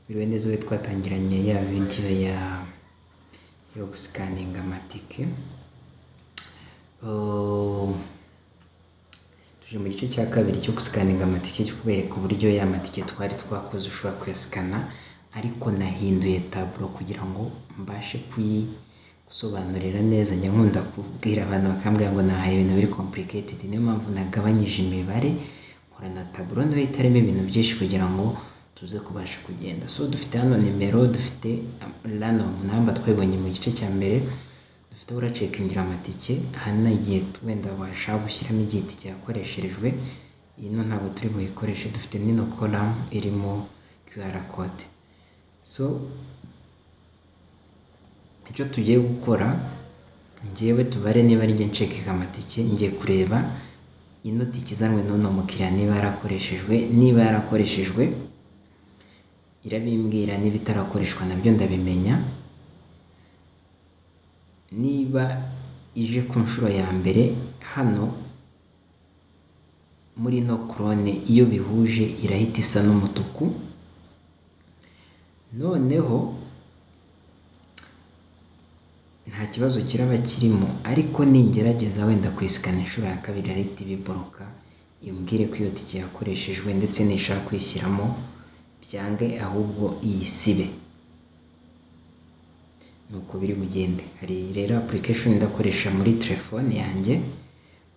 Biriwe neza we twatangiranye ya video yo gusikaninga amatike. Tuje mu gice cya kabiri cyo gusikaninga amatike cyo kubereka uburyo ya matike twari twakoze ushobora kuyasikana, ariko nahinduye taburo kugira ngo mbashe gusobanurira neza. Njya nkunda kubwira abantu bakambwira ngo nahaye ibintu biri complicated, niyo mpamvu nagabanyije imibare nkora na taburo nto itarimo ibintu byinshi kugira ngo tuze kubasha kugenda. So dufite hano nimero, dufite random number twabonye mu gice cya mbere, dufite uracekingira amatike hano igihe wenda washaka gushyiramo igihe itike yakoresherejwe. Ino ntabwo turi buyikoreshe, dufite nino column irimo QR code. So icyo tugiye gukora, ngewe tubare niba ari njye ncekinga amatike, ngiye kureba ino tike izanwe n'uno mukiriya niba yarakoreshejwe. Niba yarakoreshejwe irabimbwira, niba itarakoreshwa nabyo ndabimenya. Niba ije ku nshuro ya mbere, hano muri no krone iyo bihuje irahita isa n'umutuku. Noneho nta kibazo kiraba kirimo, ariko ningerageza wenda kuyisikana inshuro ya kabiri irahita ibiboroka, imbwire ko iyo tike yakoreshejwe, ndetse nishaka kwishyiramo byange ahubwo iyisibe. Nuko biri bugende. Hari rero application ndakoresha muri telefone yanjye,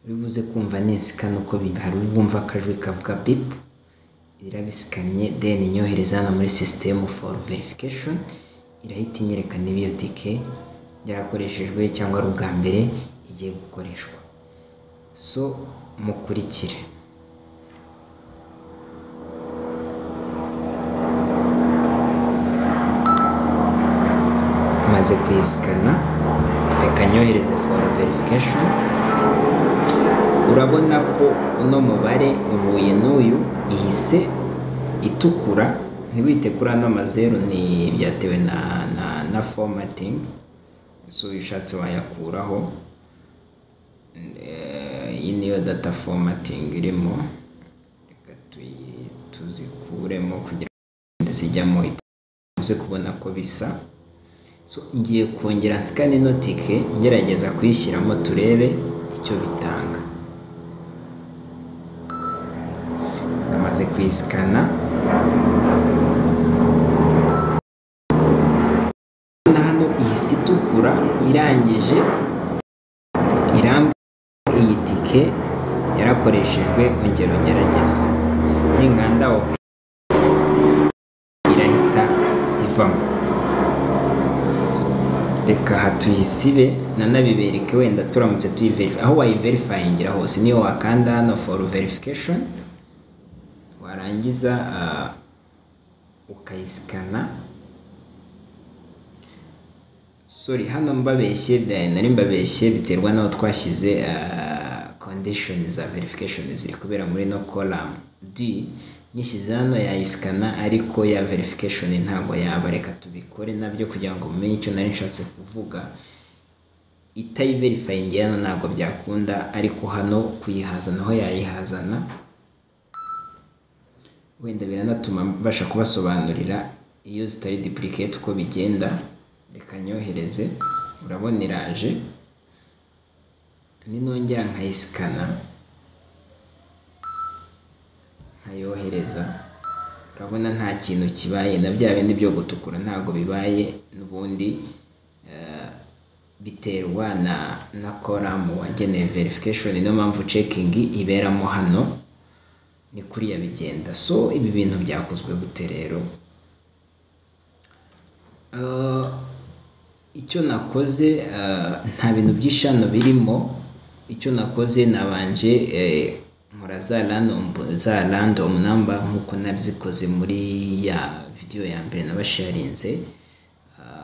uri buze kumva ninsikana uko hari ubumva akajwi kavuga bip, irabisikanye then inyohereza hano muri system for verification, irahita inyereka niba iyo tike yarakoreshejwe cyangwa ari ubwa mbere igiye gukoreshwa. So mukurikire. Maze kuyisikana, reka nyohereze for verification. Urabona ko uno mubare uhuye n'uyu, ihise itukura. Ntiwite kuri ano mazeru, ni byatewe na formatting. So ushatse wayakuraho. Iyi niyo data formatting irimo, reka tuzikuremo kugira ngo zijyamo uze kubona ko bisa. So ngiye kongera nsikane ino tike, ngerageza kuyishyiramo turebe icyo bitanga. Namaze kuyisikana, hano ihise itukura irangije, irambwira iyi tike yarakoreshejwe, ongera ugerageze. Ninganda irahita ivamo. Reka hatuyisibe nanabibereke wenda turamutse tuyiverify. Aho wayiverifyingira hose niyo wakanda hano for verification, warangiza ukayisikana. Sorry, hano mbabeshye, nari mbabeshye, biterwa naho twashyize condition za verification ziri kubera muri no column D. Nyishyize hano yayisikana, ariko ya verification ntabwo yaba. Reka tubikore nabyo kugira ngo mumenye icyo nari nshatse kuvuga. Itayiverifyingira hano ntabwo byakunda, ariko hano kuyihaza naho yayihazana. Wenda biranatuma mbasha kubasobanurira iyo zitari duplicate uko bigenda. Reka nyohereze, urabona iraje. Ninongera nkayisikana, nkayohereza, urabona nta kintu kibaye. Na bya bindi byo gutukura ntabwo bibaye n'ubundi. Biterwa na column wageneye verification, niyo mpamvu checking iberamo hano. Ni kuriya bigenda. So ibi bintu byakozwe gute rero? Icyo nakoze, nta bintu by'ishano birimo. Icyo nakoze, nabanje nkora za random number nkuko nabikoze muri ya video ya mbere nabasharinze.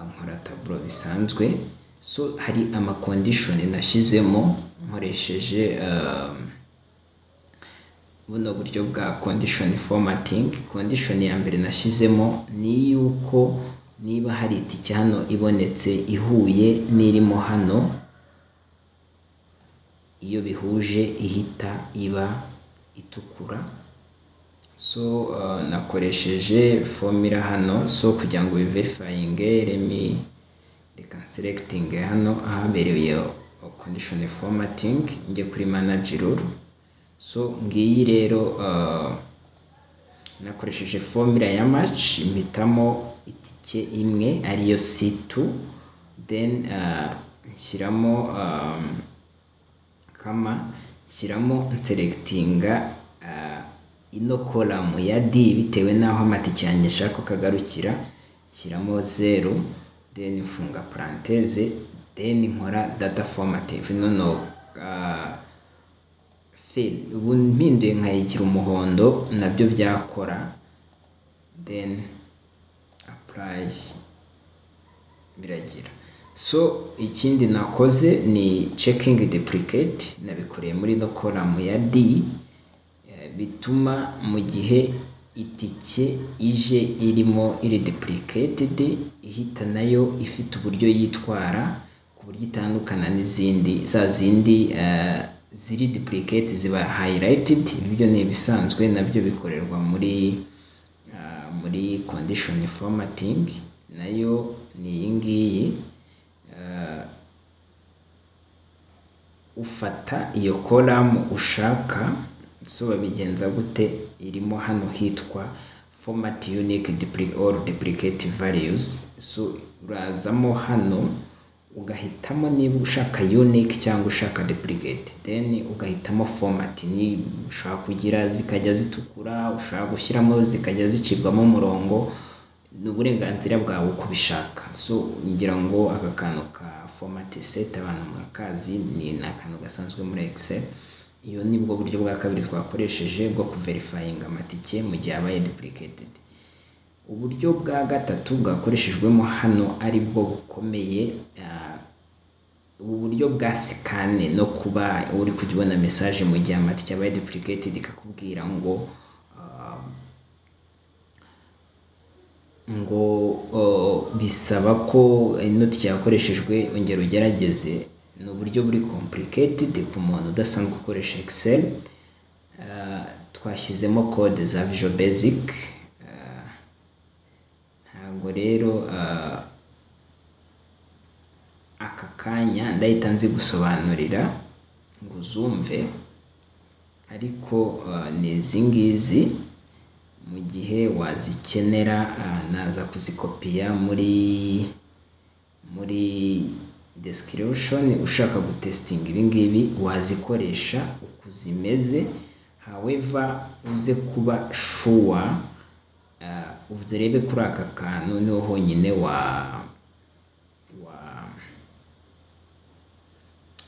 Nkora taburo bisanzwe. So hari ama condition nashyizemo nkoresheje buno buryo bwa condition formatting. Condition ya mbere nashyizemo ni yuko niba hari itike hano ibonetse ihuye n'irimo hano, iyo bihuje ihita iba itukura. so nakoresheje formula hano, so kugira ngo verifying reka selecting hano ahabereye condition formatting, njye kuri manage rule. So ngiyi rero nakoresheje formula ya match, mpitamo itike imwe ariyo C2, then nshyiramo nshyiramo selectinga ino column ya D bitewe naho amatike yanjye nshaka kagarukira, shyiramo 0, then mfunga parenthese, then nkora data formative. Noneho fill ubu mpinduye nkayigira umuhondo nabyo byakora, then apply biragira. So ikindi nakoze ni checking duplicate, nabikoreye muri no column ya D, bituma mu gihe itike ije irimo iri duplicated ihita nayo ifite uburyo yitwara ku buryo itandukana n'izindi, za zindi ziri duplicate ziba highlighted. Ibyo ni ibisanzwe, nabyo bikorerwa muri condition formatting, nayo ni iyi ngiyi. Ufata iyo column ushaka, so babigenza gute? Irimo hano hitwa format unique or duplicate values. So urazamo hano ugahitamo niba ushaka unique cyangwa ushaka duplicate, then ugahitamo format. Ni ushaka kugira zikajya zitukura, ushaka gushyiramo zikajya zicibwamo umurongo, n'uburenganzira bwawe kubishaka. So ngira ngo aka kantu ka format set abantu murakazi, ni akantu gasanzwe muri Excel. Iyo nibwo buryo bwa kabiri twakoresheje bwo kuverifying amatike mu gihe abaye duplicated. Uburyo bwa gatatu bwakoreshejwemo hano ari bwo bukomeye, ubu buryo bwa scan, no kuba uri kujya ubona message mu gihe amatike abaye duplicated ikakubwira ngo bisaba ko inoti yakoreshejwe ongera ugerageze. Ni uburyo buri complicated ku muntu udasanzwe ukoresha Excel. Twashyizemo code za Visual Basic, ntabwo rero aka kanya ndahita nzi gusobanurira ngo uzumve, ariko ni izi ngizi mu gihe wazikenera naza kuzikopiya muri description. Ushaka gutestinga ibi ngibi wazikoresha uko zimeze, however uze kuba sure urebe kuri aka kantu niho honyine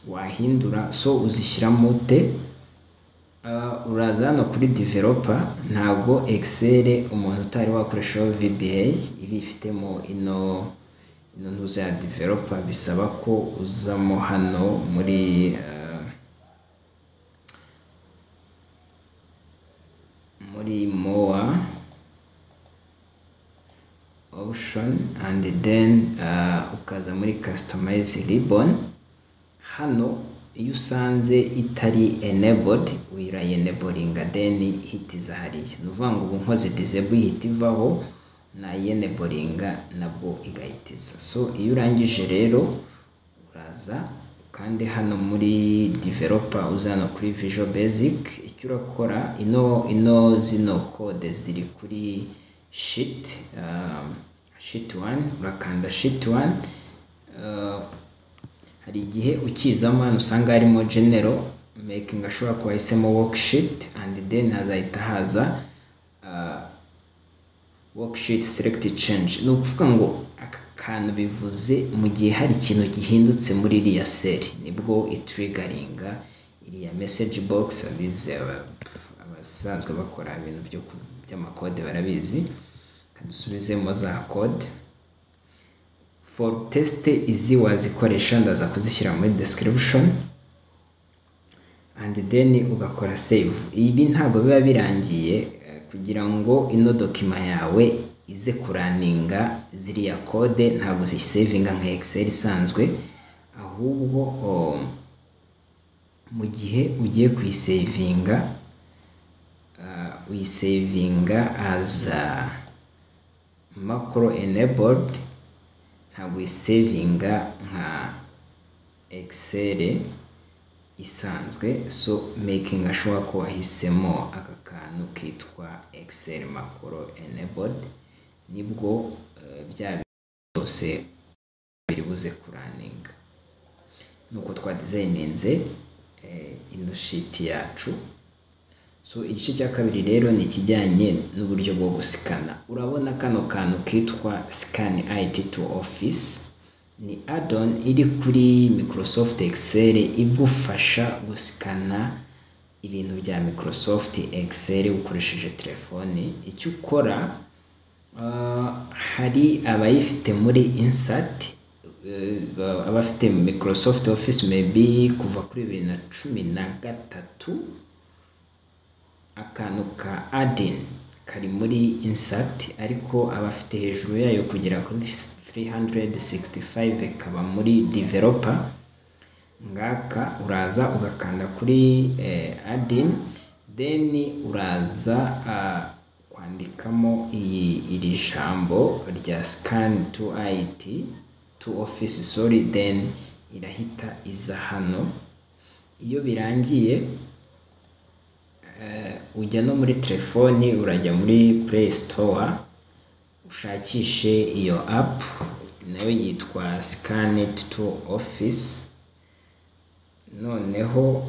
wahindura. So uzishyiramo te, uraza hano kuri developer. Ntago Excel umuntu utari wakoreshaho VBA ibi ifitemo ino ntuza ya developer, bisaba ko uzamo hano muri more option, and then ukaza muri customize ribbon. Hano iyo usanze itari enabled uyirayenablinga, then hitiza hariya. Ni ukuvuga ngo ubu nkoze disable ihita ivaho, na yenablinga nabwo igahitiza. So iyo urangije rero uraza kandi hano muri developer, uza hano kuri Visual Basic. Icyo urakora, zino code ziri kuri sheet 1, urakanda sheet 1. Hari igihe ukizamo hano usanga harimo general, making sure ko wahisemo worksheet, and then hazahita haza worksheet select change. Ni ukuvuga ngo aka kantu bivuze mu gihe hari ikintu gihindutse muri iriya cell, nibwo itriggeringa iriya message box. Abasanzwe bakora ibintu by'amakode barabizi. Kadusubizemo za code for test. Izi wazikoresha, ndaza kuzishyira muri description, and then ugakora save. Ibi ntabwo biba birangiye, kugira ngo ino document yawe ize kuraninga ziriya code ntabwo zisavinga nka Excel isanzwe, ahubwo mu gihe ugiye kuyisavinga uyisavinga as macro enabled, ntabwo uyisavinga nka Excel isanzwe. So making sure ko wahisemo aka kantu kitwa Excel macro enabled, nibwo bya byose biri buze kuraninga. Nuko twa designinze ino sheet yacu. So igice cya kabiri rero ni kijyanye n'uburyo bwo gusikana. Urabona kano kantu kitwa Scan IT to Office, ni add-on iri kuri Microsoft Excel igufasha gusikana ibintu bya Microsoft Excel ukoresheje telefone. Icyo ukora, hari abayifite muri insert, abafite Microsoft Office maybe kuva kuri 2013, akantu ka add-in kari muri insert, ariko abafite hejuru yayo kugera kuri 365 kaba muri developer. Ngaka uraza ugakanda kuri add-in, then uraza kwandikamo iri jambo rya Scan to IT to Office, sorry, then irahita iza hano. Iyo birangiye ujya no muri telefoni, urajya muri Play Store ushakishe iyo app, nayo yitwa Scan it to Office. Noneho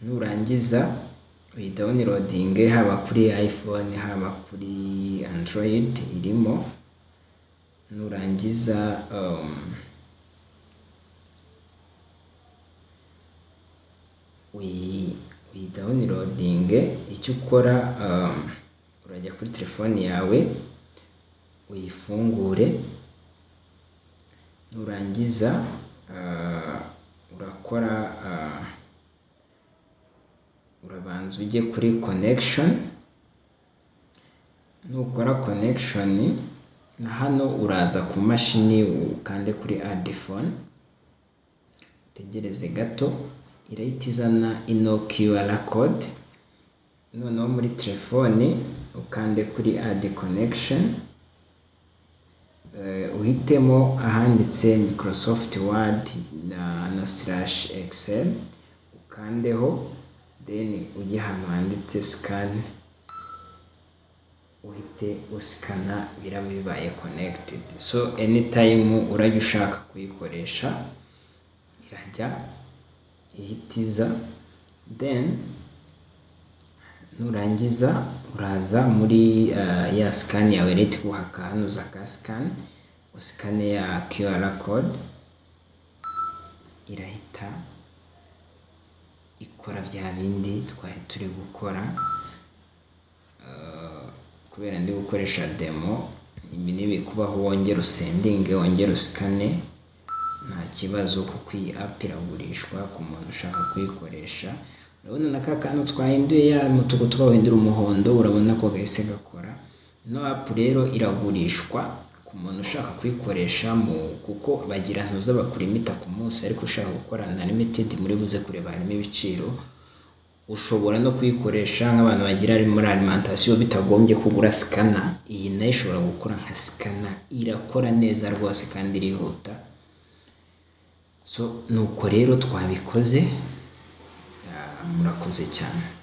nurangiza uyidownloading, haba kuri iPhone haba kuri Android irimo. Nurangiza uyidownloading, icyo ukora urajya kuri telefone yawe uyifungure. Nurangiza urakora urabanza ujye kuri connection. Nukora connection, na hano uraza ku mashini ukande kuri add phone, tegereze gato, irahita izana ino QR code. Noneho muri telefone ukande kuri add connection, uhitemo ahanditse Microsoft Word na /Excel, ukandeho, then ujye hano handitse scan, uhite usikana, biraba bibaye connected. So anytime urajya ushaka kuyikoresha irajya ihitiza, then nurangiza uraza muri ya scan yawe leta guhaka hano uza ka scan, usikane ya QR code, irahita ikora bya bindi twari turi gukora. Kubera ndi gukoresha demo, ibi nibikubaho wongera usendinge, wongera usikane, nta kibazo, kuko iyi app iragurishwa ku muntu ushaka kuyikoresha. Urabona naka kantu twahinduye ya mutuku twahindura umuhondo, urabona ko gahise gakora. No app rero iragurishwa ku muntu ushaka kuyikoresha, kuko bagira ntuza bakulimita ku munsi, ariko ushaka gukora unlimited muri buze kureba harimo ibiciro. Ushobora no kuyikoresha nk'abantu bagira ari muri alimentation bitagombye kugura scanner. Iyi nayo ishobora gukora nka scanner, irakora neza rwose kandi irihuta. So nuko rero twabikoze, murakoze cyane.